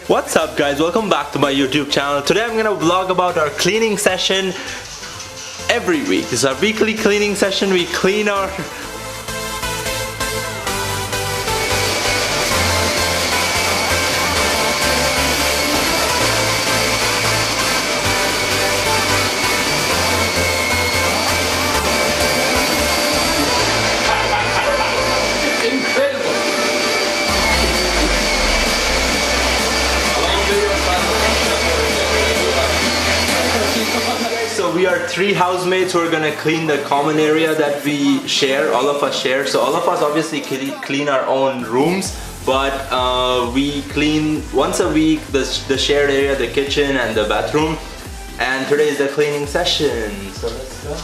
What's up guys, welcome back to my YouTube channel. Today I'm gonna vlog about our cleaning session every week. This is our weekly cleaning session. We clean our So we are 3 housemates who are gonna clean the common area that we share, all of us share. So all of us obviously clean our own rooms, but we clean once a week the shared area, the kitchen and the bathroom. And today is the cleaning session, so let's go.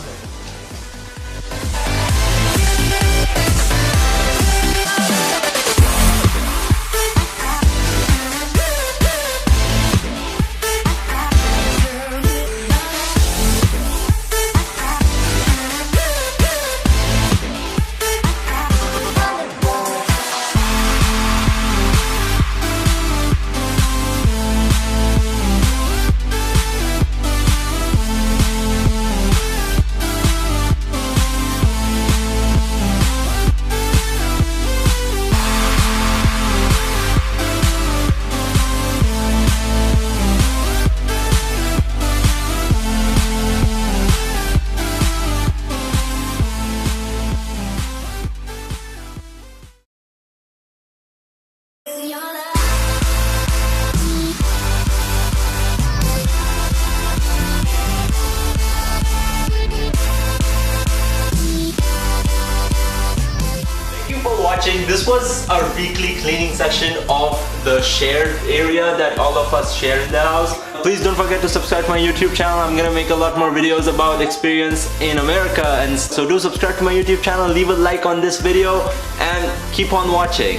Watching. This was our weekly cleaning session of the shared area that all of us share in the house. Please don't forget to subscribe to my YouTube channel. I'm gonna make a lot more videos about experience in America, and so do subscribe to my YouTube channel, leave a like on this video and keep on watching.